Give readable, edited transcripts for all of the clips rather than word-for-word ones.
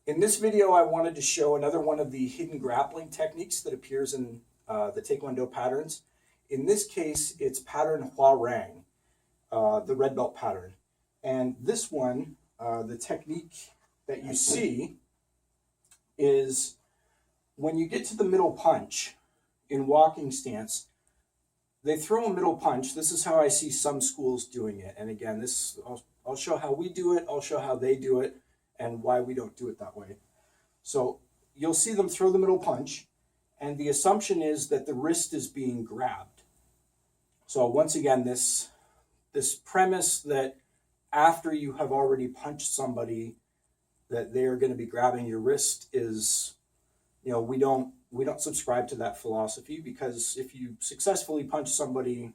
In this video, I wanted to show another one of the hidden grappling techniques that appears in the Taekwondo patterns. In this case, it's pattern Hwa-Rang, the red belt pattern. And this one, the technique that you see is when you get to the middle punch in walking stance, they throw a middle punch. This is how I see some schools doing it. And again, I'll show how we do it, I'll show how they do it, and why we don't do it that way. So you'll see them throw the middle punch, and the assumption is that the wrist is being grabbed. So once again, this premise that after you have already punched somebody, that they're going to be grabbing your wrist is, we don't subscribe to that philosophy, because if you successfully punch somebody,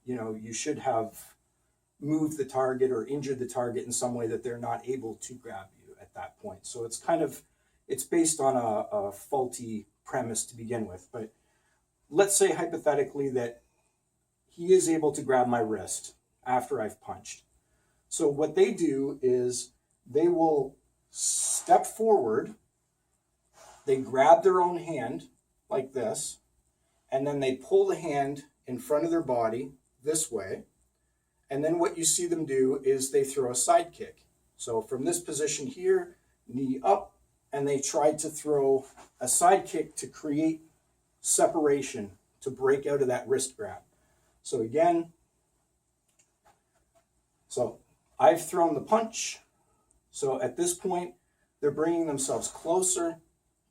you should have moved the target or injured the target in some way that they're not able to grab you at that point. So it's based on a faulty premise to begin with. But let's say hypothetically that he is able to grab my wrist after I've punched. So what they do is they will step forward, they grab their own hand like this, and then they pull the hand in front of their body this way. And then what you see them do is they throw a side kick. So from this position here, knee up, and they try to throw a side kick to create separation, to break out of that wrist grab. So again, I've thrown the punch. So at this point, they're bringing themselves closer.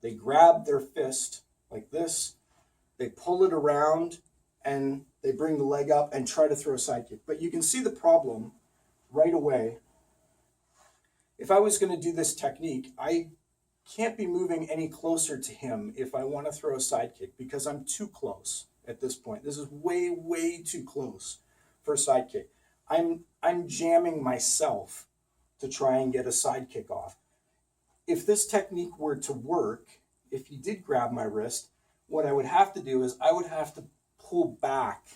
They grab their fist like this. They pull it around, and they bring the leg up and try to throw a side kick. But you can see the problem right away. If I was going to do this technique, I can't be moving any closer to him if I want to throw a side kick, because I'm too close at this point. This is way, way too close for a side kick. I'm jamming myself to try and get a side kick off. If this technique were to work, if he did grab my wrist, what I would have to do is I would have to pull back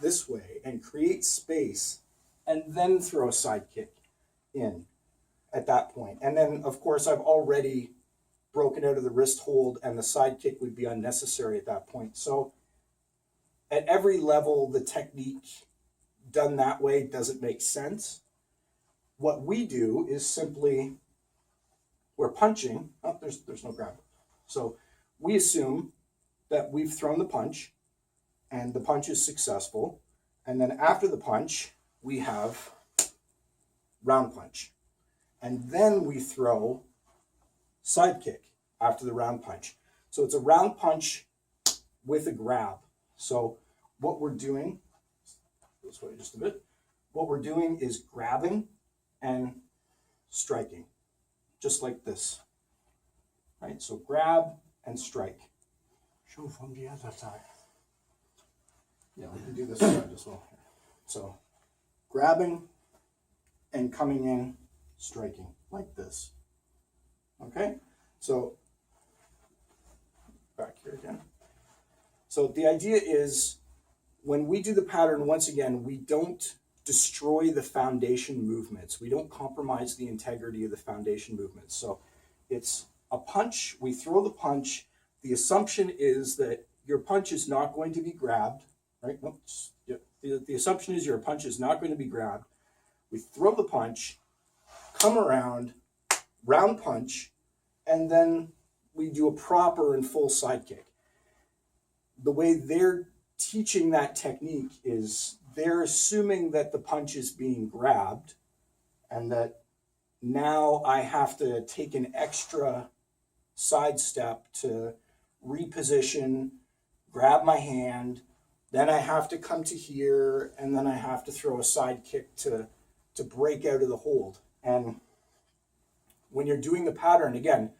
this way and create space and then throw a side kick in at that point. And then, of course, I've already broken out of the wrist hold, and the side kick would be unnecessary at that point. So at every level, the technique done that way doesn't make sense. What we do is simply, we're punching. Oh, there's no grab. So we assume that we've thrown the punch, and the punch is successful. And then after the punch, we have round punch. And then we throw side kick after the round punch. So it's a round punch with a grab. So what we're doing, this way just a bit, what we're doing is grabbing and striking, just like this. Right? So grab and strike. Show from the other side. Yeah, we can do this side as well. So grabbing and coming in, striking like this. Okay? So back here again. So the idea is, when we do the pattern, once again, we don't destroy the foundation movements. We don't compromise the integrity of the foundation movements. So it's a punch, we throw the punch. The assumption is that your punch is not going to be grabbed, right? No, the assumption is your punch is not going to be grabbed. We throw the punch, come around, round punch, and then we do a proper and full side kick. The way they're teaching that technique is they're assuming that the punch is being grabbed, and that now I have to take an extra side step to reposition, grab my hand, then I have to come to here, and then I have to throw a side kick to break out of the hold. And when you're doing the pattern, again,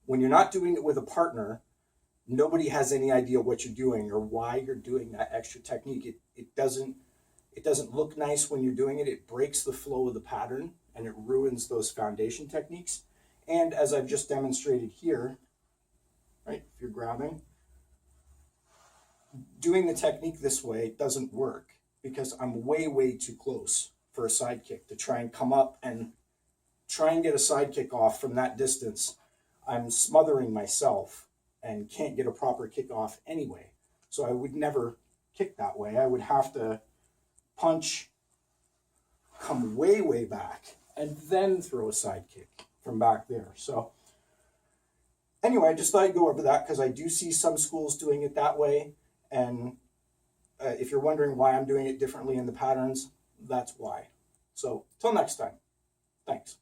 when you're not doing it with a partner, nobody has any idea what you're doing or why you're doing that extra technique. It doesn't look nice when you're doing it. It breaks the flow of the pattern, and it ruins those foundation techniques. And as I've just demonstrated here, right, if you're grabbing, doing the technique this way doesn't work, because I'm way, way too close for a side kick to try and come up and try and get a side kick off from that distance. I'm smothering myself and can't get a proper kick off anyway. So I would never kick that way. I would have to punch, come way, way back, and then throw a side kick from back there. So anyway, I just thought I'd go over that because I do see some schools doing it that way. And if you're wondering why I'm doing it differently in the patterns, that's why. So till next time, thanks.